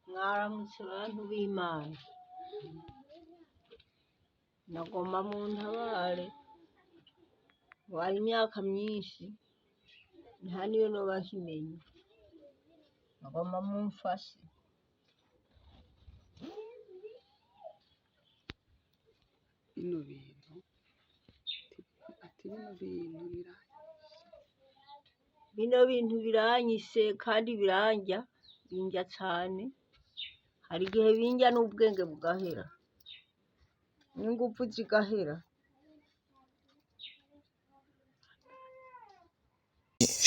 Mwaramutse bantu b'Imana, nagomba muntabare, wari imyaka myinshi nta niyo noba nkimenye, nagomba mumfashe. Bino bintu biranyise kandi birandya, bindya cane, hari igihe bindya n'ubwenge bugahera n'inguvu zigahera.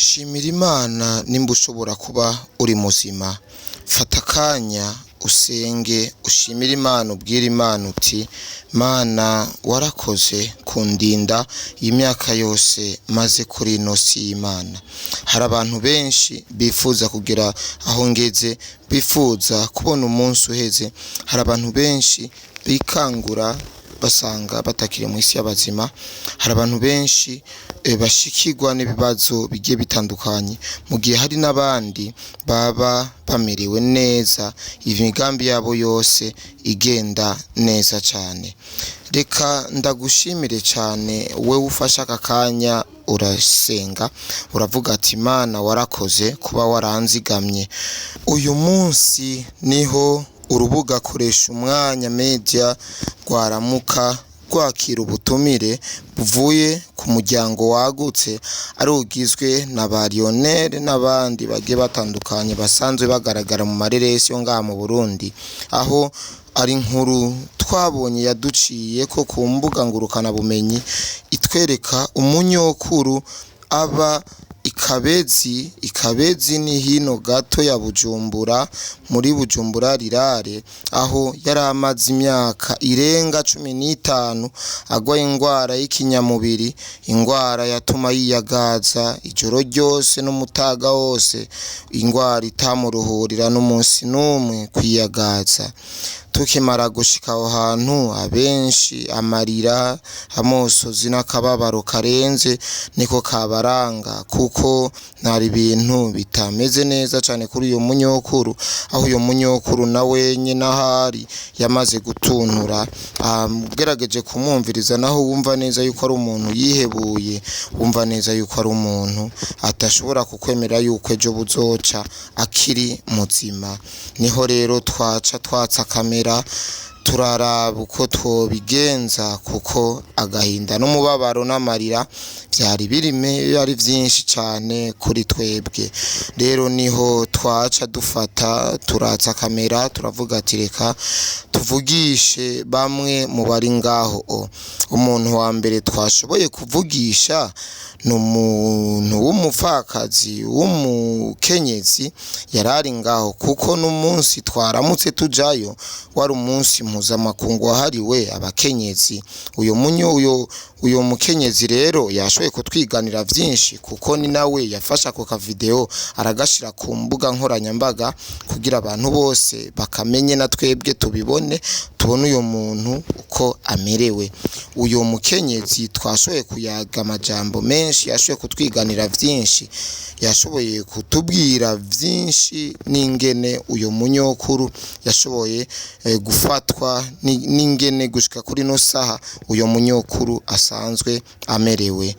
Shimira Imana nimba ushobora kuba uri muzima, fata akanya usenge ushimire Imana, ubwire Imana uti Mana warakoze kundinda iyi myaka yose maze kuri ino si y'Imana. Hari abantu benshi bifuza kugera aho ngeze, bifuza kubona umunsi uheze. Hari abantu benshi bikangura basanga batakiri mu isi y'abazima. Hari abantu benshi bashikirwa n'ibibazo bigiye bitandukanye, mu gihe hari n'abandi baba bamerewe neza, imigambi yabo yose igenda neza cyane. Reka ndagushimire cyane wewe ufashe aka kanya urasenga, uravuga ati Mana warakoze kuba waranzigamye. Uyu munsi niho urubuga koresha umwanya media rwaramuka rwakira ubutumire buvuye ku muryango wagutse, ari ugizwe na ba Lionel n'abandi bagiye batandukanye basanzwe bagaragara mu mareresi yo ngaha mu Burundi, aho ari inkuru twabonye yaduciye ko ku mbuga ngurukana bumenyi itwereka umunyokuru aba Ikabezi ni hino gato ya Bujumbura, muri Bujumbura rirare, aho yari amaze imyaka irenga 15 agwaye ingwara y'ikinyamubiri, ingwara yatuma yiyagaza ijoro ryose n'umutaga wose, ingwara itamuruhurira n'umunsi n'umwe kwiyagaza. Tukimara gushika aho hantu, abenshi amarira, amosozi n'akababaro karenze niko kabaranga, kuko ntari ibintu bitameze neza cyane kuri uyo munyokuru, aho uyo munyokuru nawe nyine ahari yamaze gutunura. Gerageje kumwumviriza naho wumva neza yuko ari umuntu yihebuye, wumva neza yuko ari umuntu atashobora kukwemera yuko ejo buzoca akiri muzima. Niho rero twatsa kamera turaraba uko twobigenza, kuko agahinda n'umubabaro n'amarira byari ari byinshi cyane kuri twebwe. Rero niho twaca dufata turatsa kamera turavuga ati reka tuvugishe bamwe mu bari ngaho. Umuntu wa mbere twashoboye kuvugisha ni umuntu w'umupfakazi w'umukenyezi yarari ngaho, kuko n'umunsi twaramutse tujayo wari umunsi mpuzamakungu wahariwe abakenyezi. Uyo mukenyezi rero yashoboye kutwiganira byinshi, kuko ni nawe yafasha ako kavideo aragashira ku mbuga nkoranyambaga kugira abantu bose bakamenye na twebwe tubibone, tubone uyo muntu uko amerewe. Uyo mukenyezi twashoboye kuyaga amajambo menshi, yashoboye kutwiganira byinshi, yashoboye kutubwira byinshi n'ingene uyo munyokuru yashoboye gufatwa n'ingene gushika kuri no saha uyo munyokuru asanzwe amerewe.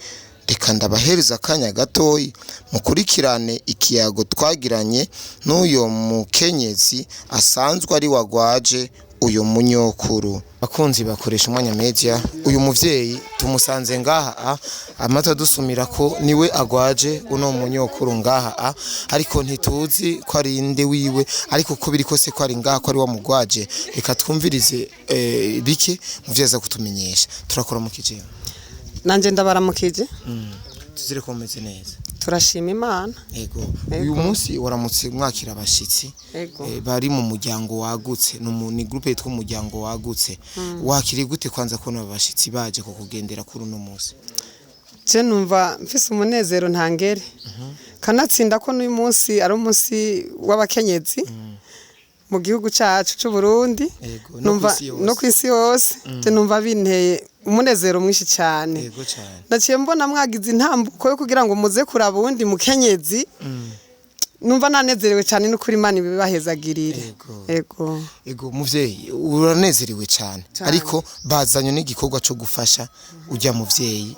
Reka ndabahereza akanya gatoyi mukurikirane ikiyago twagiranye n'uyo mukenyezi asanzwe ari wagwaje uyu munyokuru. Bakunzi bakoresha umwanya media, uyu muvyeyi tumusanze ngaha amata dusumira ko niwe agwaje uno munyokuru ngaha, ariko ntituzi ko ari inde wiwe, ariko ko biri kose ko ari ngaha ko ari wamugwaje. Reka twumvirize bike muvyeza kutumenyesha. Turakora mu kijeo. Nanje ndabaramukije. Tuzire ko meze neza. Turashima Imana. Ego. Uyu munsi waramutse mwakira abashitsi bari mu muryango wagutse, ni groupe yitwa umuryango wagutse. Wakiri gute kwanza ko abashitsi baje ko kugendera kuri uno munsi? Je numva mfise umunezero ntangere. Kanatsinda ko n'uyu munsi ari umunsi w'abakenyezi mu gihugu cyacu cy'u Burundi, numva no kwisi yose. Je numva binteye umunezero mwinshi cyane. Naciye mbona mwagize intambuko yo kugira ngo muze kuraba uwundi mukenyezi numva nanezerewe cyane n'ukuri Imana ibibahezagirire. Ego muvyeyi uranezerewe cyane ariko bazanye n'igikorwa cyo gufasha ujya muvyeyi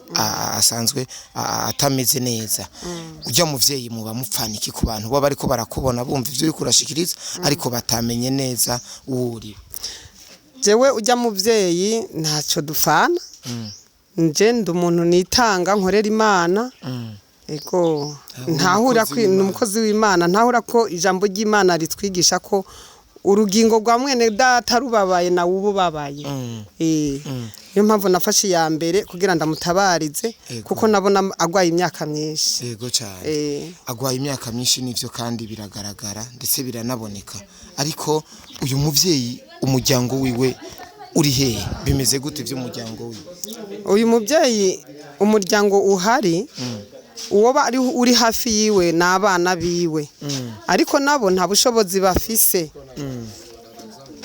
asanzwe atameze neza. Ujya muvyeyi muba mupfaniki ku bantu baba ariko barakubona bumva ivyo uri kurashikiriza ariko batamenye neza uri. Jewe ujya muvyeyi ntacyo dufana. Nje ndi umuntu nitanga nkorera Imana. Ego ntahura ko umukozi w'Imana ntahura ko ijambo ry'Imana ritwigisha ko urugingo rwa mwene data rubabaye na ububabaye. Niyo mpamvu nafashe ya mbere kugira ndamutabarize kuko nabona agwaye imyaka myinshi. Yego cyane. Agwaye imyaka myinshi nivyo kandi biragaragara ndetse biranaboneka. Ariko uyu muvyeyi umuryango wiwe uri hehe bimeze gute by'umuryango wiwe? Uyu muvyeyi umuryango uhari uwo uri hafi yiwe n'abana biwe ariko nabo nta bushobozi bafise.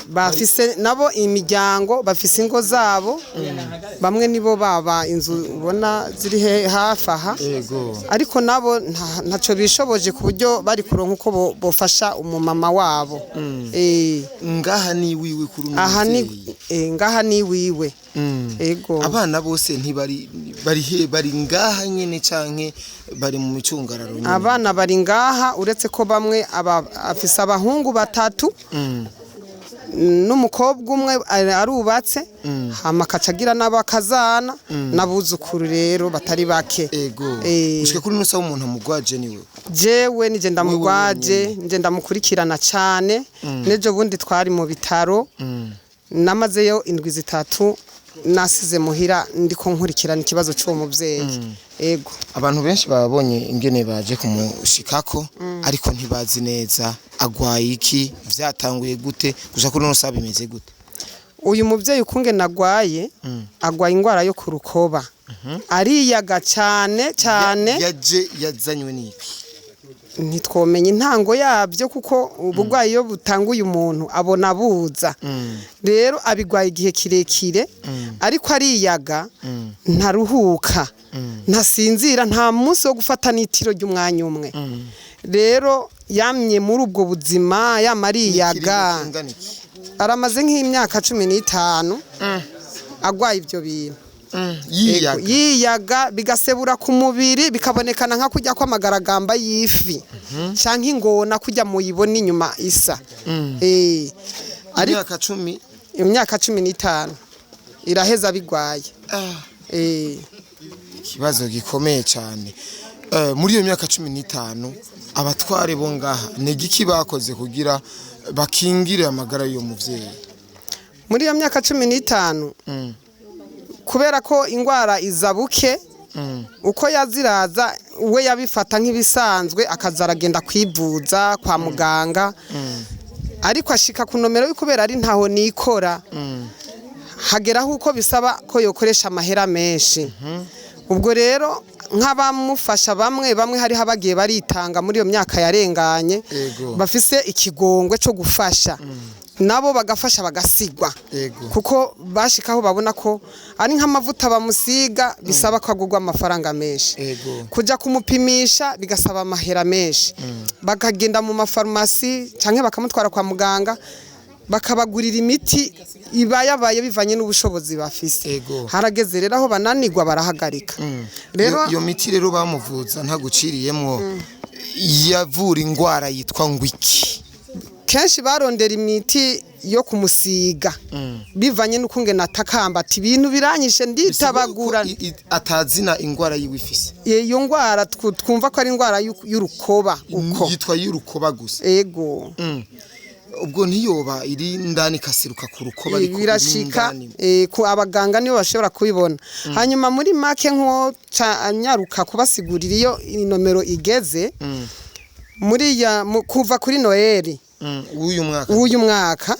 Bafise nabo imiryango bafise ingo zabo bamwe nibo baba inzu ubona ziri hafi aha ariko nabo ntaco bishoboje ku buryo bari kuronka uko bofasha umumama wabo. Ngaha ni wiwe kuri aha ni ngaha ni wiwe. Ego abana bose bari ngaha nyene canke bari mu micungararo nyene? Abana bari ngaha uretse ko bamwe afise abahungu batatu n'umukobwa umwe arubatse hama kacagira n'abakazana n'abuzukuru rero batari bake. Ushike kuri nusa umuntu amugwaje niwe? Jewe nije ndamugwaje nje ndamukurikirana cyane. Nejo bundi twari mu bitaro namazeyo indwi zitatu nasize muhira ndiko nkurikirana ikibazo cyo muvyeyi. Ego abantu benshi babonye ingene baje kumushikako ariko ntibazi neza agwaye iki vyatanguye gute gusa kuri no sabe imeze gute. Uyu muvyeyi ukunge nagwaye agwaye ingwara yo kurukoba. Ariyaga cyane yazanywe n'iki ntitwomenye intango yabyo kuko ubugwayi yo butanguye umuntu abona buza. Rero abigwaye igihe kirekire ariko ariyaga ntaruhuka ntasinzira nta munsi wo gufata n'itiro ry'umwanya umwe. Rero yamye muri ubwo buzima yamariyaga aramaze nk'imyaka 15 agwaye ibyo bintu. Yiyaga bigasebura ku mubiri bikabonekana nka kujya kw'amagaragamba y'ifi canke ingona kujya muyibona inyuma isa. Imyaka 15 iraheza bigwaye. Ikibazo gikomeye cyane. Muri iyo myaka 15 abatware bo ngaha negiki bakoze kugira bakingire amagara yo muvyeyi? Muri iyo myaka 15 kubera ko ingwara izabuke uko yaziraza we yabifata nk'ibisanzwe akazaragenda kwivuza kwa muganga ariko ashika ku nomero y'ukubera ari ntaho nikora hageraho uko bisaba ko yokoresha amahera menshi. Ubwo rero nk'abamufasha bamwe hari habagiye baritanga muri iyo myaka yarenganye bafise ikigongwe cyo gufasha nabo bagafasha bagasigwa kuko bashikaho babona ko ari nk'amavuta bamusiga bisaba ko agurwa amafaranga menshi. Kuja kumupimisha bigasaba amahera menshi. Bakagenda mu mafarmasi canke bakamutwara kwa muganga bakabagurira imiti ibayabaye bivanye n'ubushobozi bafise. Harageze rero aho bananirwa barahagarika. Rero iyo miti rero bamuvuza nta guciriyemwo yavura ingwara yitwa ngwiki. Kenshi barondera imiti yo kumusiga bivanye n'ukunge natakamba ati ibintu biranyishe nditabagura atazina ingwara yiwifise. Iyo ngwara twumva ko ari ingwara y'urukoba uko yitwa y'urukoba gusa. Ego ubwo ntiyoba iri ndani kasiruka ku rukoba birashika ku abaganga niyo bashobora kubibona. Hanyuma muri make nko nyaruka kubasigurira iyo inomero igeze muri ya kuva kuri Noeli uyu mwaka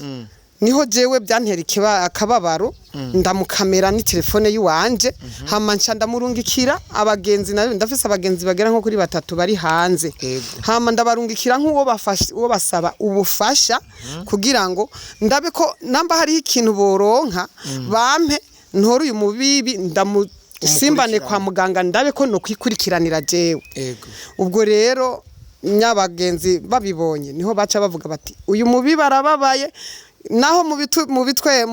niho jewe byantera akababaro ndamukamera ni telefone y'uwanje hama nca ndamurungikira abagenzi nayo ndafise abagenzi bagera nko kuri 3 bari hanze. Hama ndabarungikira nk'uwo bafasha uwo basaba ubufasha kugira ngo ndabe ko namba hari ikintu boronka bampe ntoro uyu mubibi ndamusimbane kwa muganga ndabe ko no kwikurikiranira jewe. Ubwo rero nyabagenzi babibonye niho baca bavuga bati uyu mubi barababaye naho mu bitwe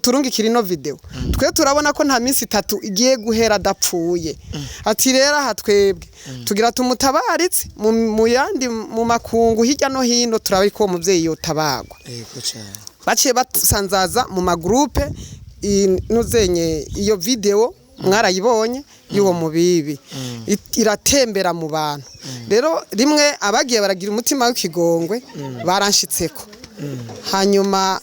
turungikira ino video twe turabona ko nta minsi 3 igiye guhera dapfuye ati rero aha twebwe tugira tumutabaritse mu yandi mu makungu hirya no hino turabe ko umuvyeyi yotabagwa baciye basanzaza mu magroupe nuzenye iyo video mwarayibonye y'uwo mubibi iratembera mu bantu rero rimwe abagiye baragira umutima w'ikigongwe baranshitseko hanyuma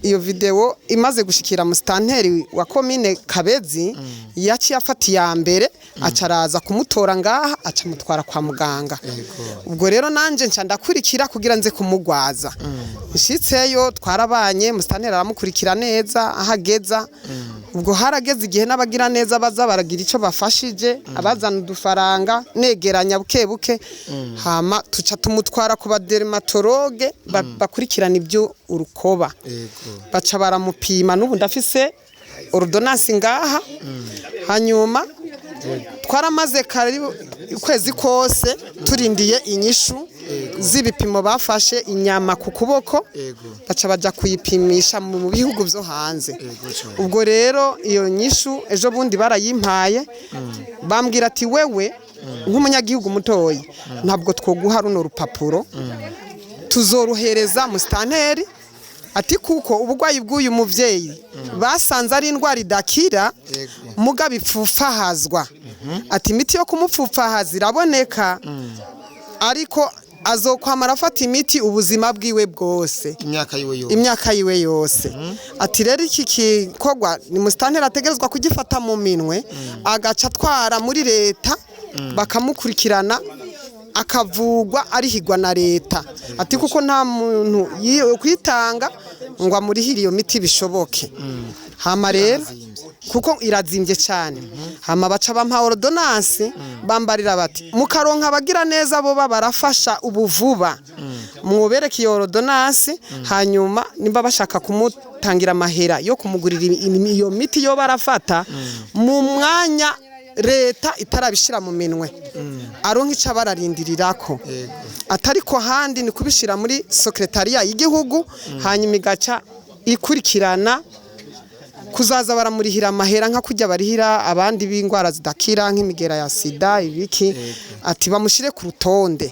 iyo video imaze gushikira musitanteri wa komine Kabezi yaciye afata ya mbere acaraza kumutora ngaha acamutwara kwa muganga ubwo rero nanje nca ndakurikira kugira nze kumugwaza nshitseyo twarabanye musitanteri aramukurikira neza ahageza ubwo harageze igihe n'abagira neza baza baragira ico bafashije abazana udufaranga negeranya buke hama tuca tumutwara ku badermatologe bakurikirana ibyo urukoba baca baramupima n'ubu ndafise ordonnance ngaha hanyuma twaramaze karibu ukwezi kose turindiye inyishu z'ibipimo bafashe inyama ku kuboko baca baja kuyipimisha mu bihugu byo hanze ubwo rero iyo nyishu ejo bundi barayimpaye bambwira ati wewe nk'umunyagihugu mutoyi ntabwo twoguha runo rupapuro tuzoruhereza musitanteri ati kuko ubugwayi bw'uyu muvyeyi basanze ari indwara idakira muga bipfufahazwa ati imiti yo kumupfufahaza iraboneka ariko azokwamara afata imiti ubuzima bwiwe bwose imyaka yiwe yose ati rero iki kikogwa ni musitanteri ategerezwa kugifata mu minwe agaca atwara muri leta bakamukurikirana akavugwa arihigwa na leta ati kuko nta muntu kwitanga ngo amurihire iyo miti bishoboke hama rero kuko irazimbye cyane hama baca bampa ordonnance bambarira bati mukaronka abagira neza bo barafasha ubuvuba mwobereka iyo ordonnance hanyuma nimba bashaka kumutangira amahera yo kumugurira iyo miti yo barafata mu mwanya leta itarabishira mu minwe aronka ica bararindirirako atariko handi ni kubishira muri secretariat y'igihugu hanyuma igaca ikurikirana kuzaza baramurihira amahera nka kujya barihira abandi b'indwara zidakira nk'imigera ya sida ibiki ati bamushire ku rutonde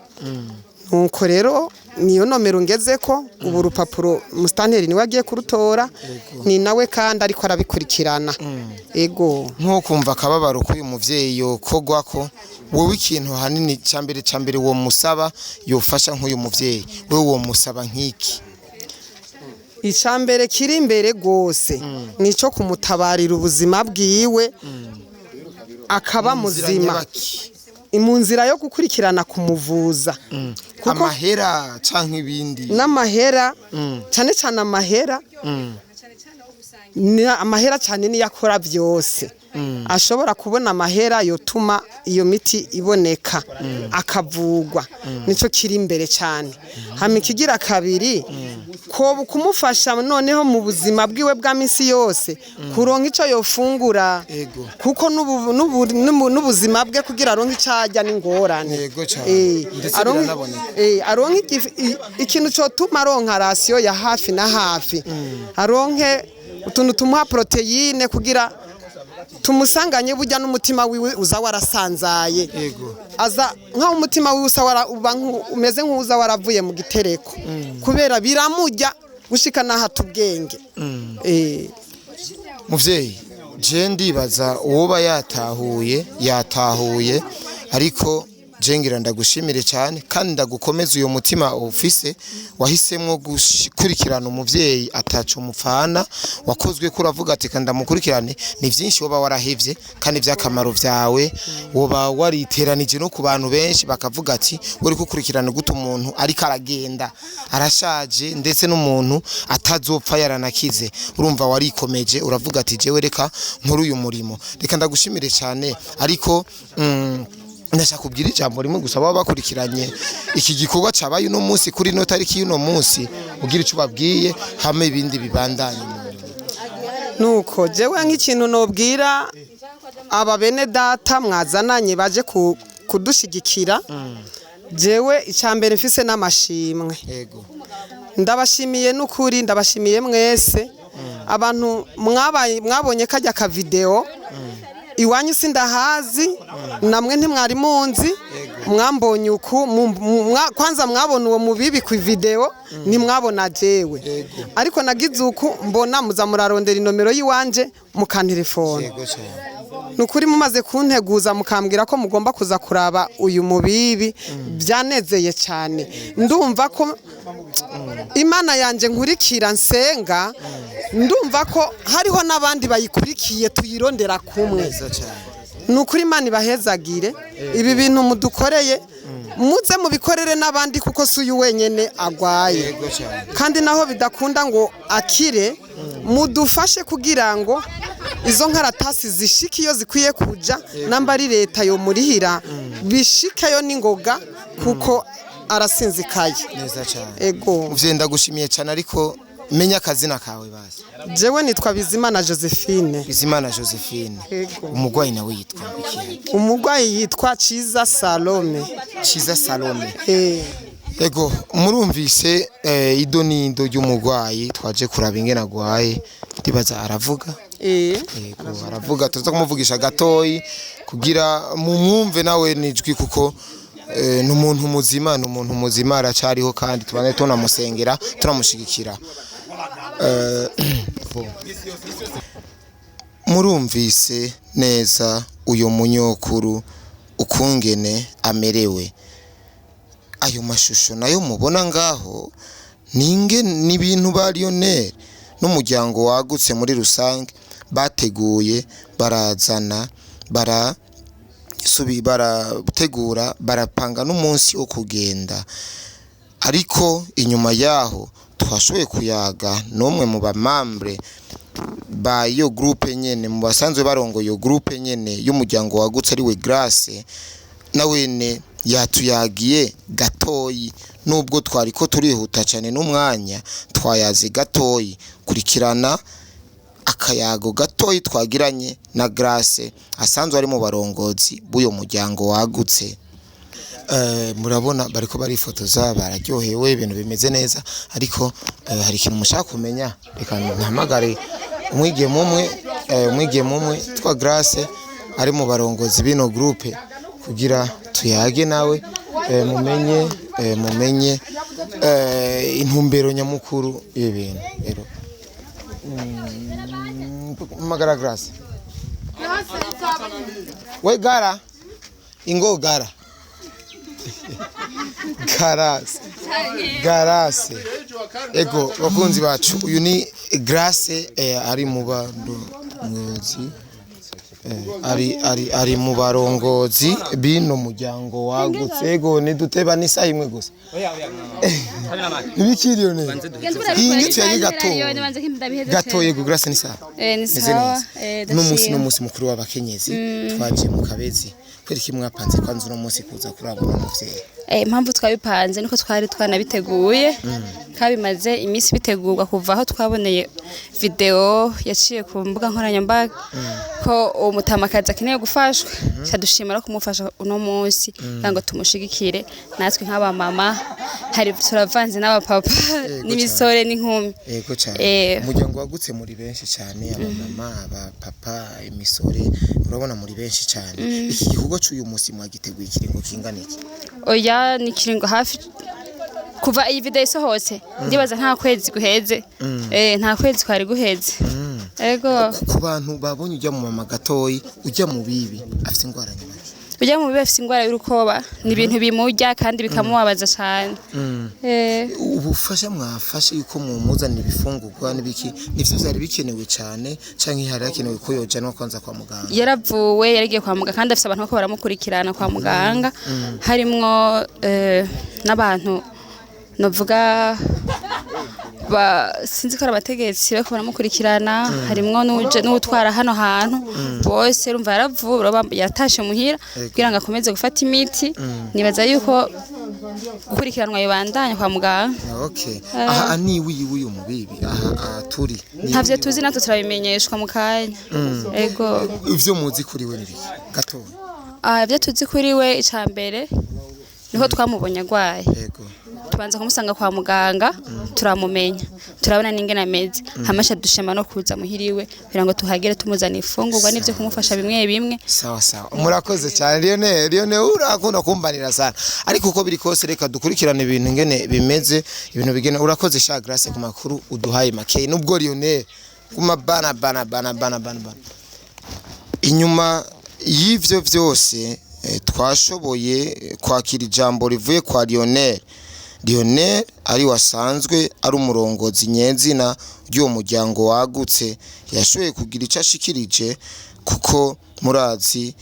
nuko rero niyo nomero ngeze ko ubu rupapuro musitanteri niwe agiye kurutora ni nawe kandi ariko arabikurikirana ego nko kumva akababaro k'uyu muvyeyi yokogwa ko wowe ikintu hanini cyambere wo musaba yofasha nk'uyu muvyeyi wewe wo musaba nk'iki icambere kiri imbere gose nico kumutabarira ubuzima bwiwe akaba muzima mu nzira yo gukurikirana kumuvuza amahera canke ibindi n'amahera cyane cyane amahera cyane niyo akora byose ashobora kubona amahera yotuma iyo miti iboneka akavugwa nico kiri imbere cyane hama ikigira kabiri ko kumufasha noneho mu buzima bwiwe bwa misi yose kuronka ico yofungura kuko n'ubuzima bwe kugira aronka icajya n'ingorane aronka ikintu cotuma aronka ratio ya hafi na hafi aronke utuntu tumuha proteine kugira tumusanganye burya n'umutima wiwe uza warasanzaye aza nka umutima wiwe umeze nk'uza waravuye mu gitereko kubera biramujya gushika naha tubwenge muvyeyi je ndibaza uwoba yatahuye ariko jengira ndagushimire cyane kandi ndagukomeza uyo mutima ufise wahisemwo gukurikirana umuvyeyi atacu umupfana wakozwe ko uravuga ati kandi ndamukurikirane ni byinshi woba warahevye kandi byakamaro vyawe woba wariteranije no ku bantu benshi bakavuga ati uri gukurikirana gute umuntu ariko aragenda arashaje ndetse n'umuntu atazopfa yaranakize urumva warikomeje uravuga ati jewe reka nkuru uyu murimo reka ndagushimire cyane ariko ndashaka kubwira ijambo rimwe gusa baba bakurikiranye iki gikorwa cabaye uno munsi kuri no tariki y'uno munsi ugira ico babwiye hame ibindi bibandanye nuko jewe nk'ikintu nobwira aba bene data mwazananye baje kudushigikira jewe icambere mfise n'amashimwe yego ndabashimiye n'ukuri ndabashimiye mwese abantu mwabonye kajya ka video iwanyu sindahazi namwe ntimwari munzi mwambonye uku kwanza mwabona uwo mubibi ku video ntimwabona jewe ariko nagize uku mbona muza murarondera inomero yiwanje mukantelefone nukuri mumaze kunteguza mukambwira ko mugomba kuza kuraba uyu mubibi byanezeye cyane ndumva ko Imana yanje nkurikira nsenga ndumva ko hariho nabandi bayikurikiye tuyirondera kumwe nukuri Imana ibahezagire ibi bintu mudukoreye muze mubikorere nabandi kuko suyu wenyene agwaye kandi naho bidakunda ngo akire mudufashe kugira ngo izo nkaratasi zishike iyo zikwiye kuja namba ari leta yo murihira bishikeyo n'ingoga kuko arasinzikaye neza cyane ego mvyenda gushimiye cyane ariko menya akazina kawe basi jewe nitwa Bizimana Josephine umugwayi nawe yitwa iki umugwayi yitwa Ciza Salome ego murumvise idonindo ry'umugwayi twaje kuraba ingene agwaye ndibaza aravuga ego aravuga tuza kumuvugisha gatoyi kugira mumwumve nawe nijwi kuko n'umuntu muzima aracariho kandi tubane tunamusengera tunamushigikira murumvise neza uyo munyokuru ukungene amerewe ayo mashusho nayo mubona ngaho ni ibintu ba Lionel n'umuryango wagutse muri rusange bateguye barazana barategura barapanga n'umunsi wo kugenda ariko inyuma yaho twashoboye kuyaga n'umwe mu bamambre ba iyo groupe nyene mu basanzwe barongo iyo groupe nyene y'umuryango wagutse ari we Grace nawene yatuyagiye gatoyi nubwo twariko turihuta cyane n'umwanya twayaze gatoyi kurikirana akayago gatoyi twagiranye na Grace asanzwe ari mu barongozi b'uyo muryango wagutse murabona bariko barifotoza bararyohewe ibintu bimeze neza ariko hari ikintu mushaka kumenya reka ntamagare umwigeme umwe twa Grace ari mu barongozi bino groupe kugira tuyage nawe mumenye intumbero nyamukuru y'ibintu rero magara Grace we gara ingo gara Garase ego bakunzi bacu uyu ni Grace ari mu barongozi ari mu barongozi bino muryango wagutse ego niduteba nisa imwe gusa ibikiriyo ne ingitu yari gato yego Grace nisa n'umunsi mukuru w'abakenyezi twaje mu Kabezi kwereka imwapanze kwanza no munsi kuza kurabona umuvyeyi impamvu twabipanze niko twari twanabiteguye kabimaze iminsi bitegurwa kuva aho twaboneye video yaciye ku mbuga nkoranyambaga ko umutamakazi akeneye gufashwa cyadushimira kumufasha uno munsi ngo tumushigikire natwe nk'aba mama hari turavanze n'abapapa n'imisore n'inkumi yego cyane umuryango wagutse muri benshi cyane aba mama aba papa imisore urabona muri benshi cyane iki gihugu cy'uyu munsi mwagiteguye ikiringo kingana iki oya ni kiringo hafi kuva iyi video isohotse ndibaza nta kwezi guheze nta kwezi kwari guheze ego ku bantu babonye ujya mu mama gatoyi ujya mu bibi afite ingwara nyinshi ujya mu bibi afite ingwara y'urukoba ni ibintu bimujya kandi bikamubabaza cyane ubufasha mwafashe yuko mumuzanira ibifungurwa n'ibiki nivyo byari bikenewe cyane canke hari hakenewe ko yoja no kwanza kwa muganga yaravuwe yaragiye kwa muganga kandi afite abantu ko baramukurikirana kwa muganga harimwo n'abantu novuga sinzi ko abategetsi bako baramukurikirana harimwo n'utwara hano hantu bose urumva yaravuwe yatashe muhira kugira ngo akomeze gufata imiti nibaza yuko gukurikiranwa yibandanya kwa muganga okay aha ni uyu mubibi aha turi ntavyo tuzi natwe turabimenyeshwa mu kanya ego ivyo muzi kuri we nibiki gato ivyo tuzi kuri we icambere niho twamubonye agwaye yego tubanza kumusanga kwa muganga turamumenya turabona n'ingene ameze hamasha dushema no kuza muhiriwe kugira ngo tuhagere tumuzana ifungurwa n'ivyo kumufasha bimwe bimwe sawa murakoze cyane Lionel urakunda kumbanira sana ariko uko biri kose reka dukurikirane ibintu ngene bimeze ibintu bigene urakoze sha Grace ku makuru uduhaye make nubwo Lionel kuma bana inyuma y'ivyo vyose twashoboye kwakira ijambo rivuye kwa Lionel ari wasanzwe ari umurongozi nyenzina ry'uwo muryango wagutse yashoboye kugira icyo ashikirije kuko murazi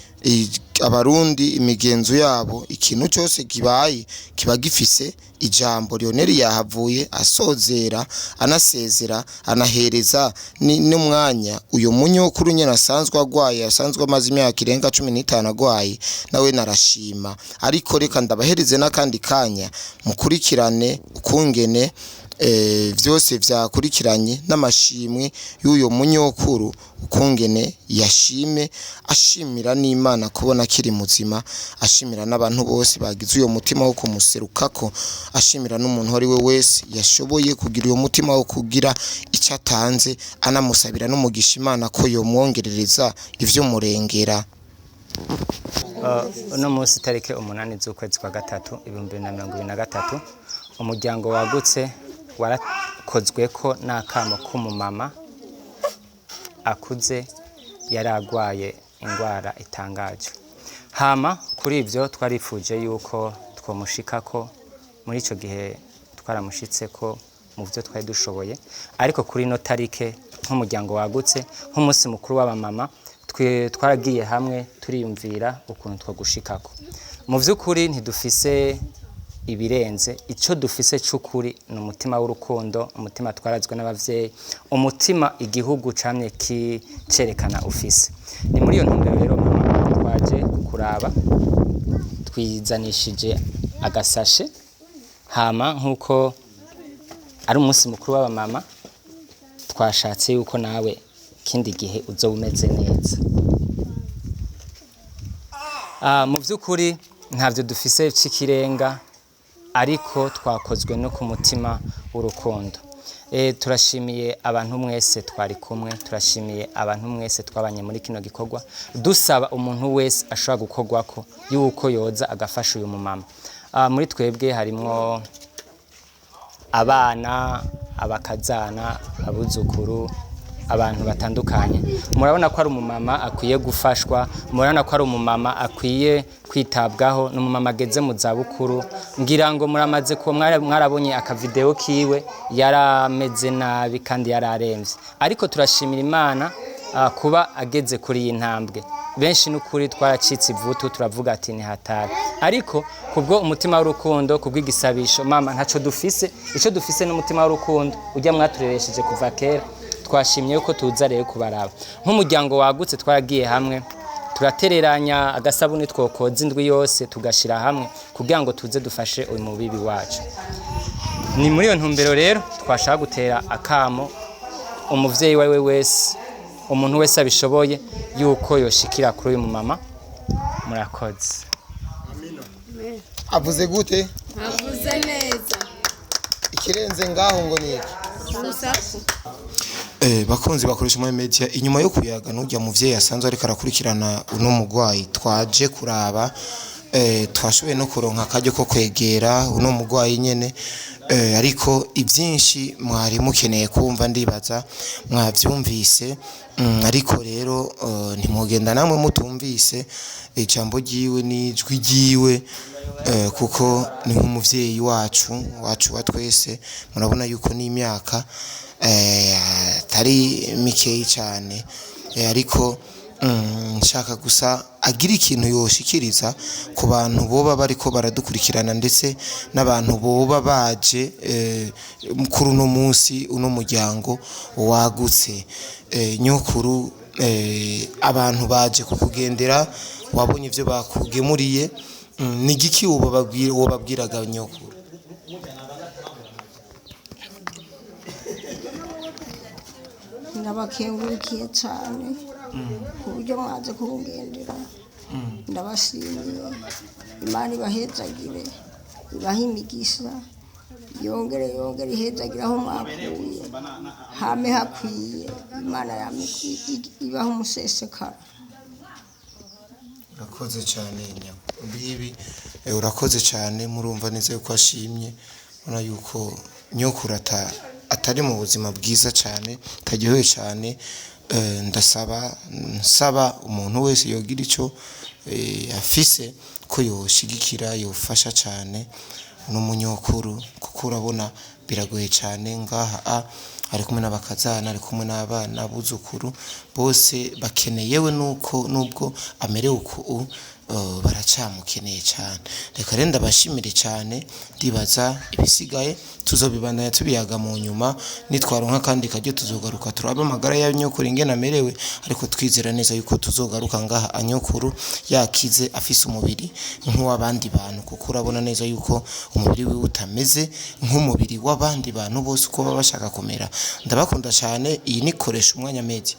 abarundi imigenzo yabo ikintu cyose kibaye kiba gifise ijambo. Lionel yahavuye asozera anasezera anahereza n'umwanya uyu munyokuru nyene asanzwe agwaye asanzwe amaze imyaka irenga 15 agwaye nawe narashima ariko reka ndabahereze n'akandi kanya mukurikirane ukungene vyose vyakurikiranye n'amashimwe y'uyo munyokuru ukungene yashime ashimira n'Imana kubona kiri muzima ashimira n'abantu bose bagize uyo mutima wo kumuserukako ashimira n'umuntu ari we wese yashoboye kugira uyo mutima wo kugira icyo atanze anamusabira n'umugisha Imana ko yomwongerereza ivyo murengera. Uno munsi tarike 8 z'ukwezi kwa gatatu 2023 umuryango wagutse warakozwe ko nakamo k'umumama akuze yaragwaye ingwara itangaje. Hama kuri ivyo twarifuje yuko twomushikako muri ico gihe twaramushitseko mu byo twari dushoboye ariko kuri no tarike nk'umuryango wagutse nk'umunsi mukuru w'abamama twaragiye hamwe turiyumvira ukuntu twagushikako. Mu vy'ukuri ntidufise ibirenze ico dufise c'ukuri n'umutima w'urukundo umutima twarazwe n'abavyeyi umutima igihugu camye kicerekana ufise. Ni muri iyo ntumbero rero mama twaje kuraba twizanishije agasashe hama nkuko ari umunsi mukuru w'abamama twashatse yuko nawe kindi gihe uzobumeze neza. Mu vy'ukuri ntavyo dufise c'ikirenga ariko twakozwe no ku mutima w'urukundo. Turashimiye abantu mwese twari kumwe turashimiye abantu mwese twabanye muri kino gikorwa dusaba umuntu wese ashobora gukorwako yuko yoza agafasha uyu mumama. Muri twebwe harimwo abana abakazana abuzukuru abantu batandukanye murabona ko ari umumama akwiye gufashwa murabona ko ari umumama akwiye kwitabwaho n'umumama ageze mu zabukuru ngira ngo muramaze ko mwarabonye akavideo kiwe yarameze nabi kandi yararemvye ariko turashimira Imana kuba ageze kuri iyi ntambwe. Benshi n'ukuri twaracitse ivutu turavuga ati ni hatari ariko kubwo umutima w'urukundo kubw'igisabisho mama ntaco dufise ico dufise n'umutima w'urukundo ujya mwatureresheje kuva kera twashimye yuko tuza rero kubaraba nk'umuryango wagutse twaragiye hamwe turatereranya agasabuni twokoza indwi yose tugashira hamwe kugira ngo tuze dufashe uyu mubibi wacu. Ni muri iyo ntumbero rero twashaka gutera akamo umuvyeyi wawe wese umuntu wese abishoboye yuko yoshikira kuri uyu mumama. Murakoze. Avuze gute? Avuze neza. Ikirenze ngaho ngo ni bakunzi bakoresha mu media inyuma yo kuyaga n'ujya muvyeyi asanzwe ariko arakurikirana uno mugwayi twaje kuraba twashoboye no kuronka akajyo ko kwegera uno mugwayi nyene ariko ivyinshi mwari mukeneye kumva ndibaza mwavyumvise ariko rero ntimugenda namwe mutumvise ijambo ryiwe n'ijwi ryiwe kuko ni nk'umuvyeyi wacu wa twese murabona yuko n'imyaka tari mikeyi cyane ariko nshaka gusa agira ikintu yoshikiriza ku bantu boba bariko baradukurikirana ndetse n'abantu boba baje kuri uno munsi uno muryango wagutse nyokuru abantu baje kukugendera wabonye ivyo bakugemuriye ni giki wobabwiraga nyokuru? Ndabakengurukiye cyane ku buryo mwaje kubugendera ndabashimiye Imana ibahezagire ibahe imigisha yongere ihezagire aho mwakuye hame hakwiye Imana yame ibahe umusesekara. urakoze cyane bibi urakoze cyane murumva neza yuko ashimye ubona yuko nyokuru atari mu buzima bwiza cyane tagihoye cyane. Nsaba umuntu wese yogira icyo afise ko yoshigikira yofasha cyane n'umunyokuru kuko urabona biragoye cyane ngaha ari kumwe n'abakazana ari kumwe n'abana buzukuru bose bakeneyewe nubwo amerewe uko baracamukeneye cyane. Reka rero ndabashimire cyane ndibaza ibisigaye tuzobibandanya tubiyaga mu nyuma nitwaronka kandi kajye tuzogaruka turabe amagara ya nyokuru ingene amerewe ariko twizera neza yuko tuzogaruka ngaha anyokuru yakize afise umubiri nk'uw'abandi bantu kuko urabona neza yuko umubiri we utameze nk'umubiri w'abandi bantu bose uko baba bashaka kumera. Ndabakunda cyane iyi ni koresha umwanya media.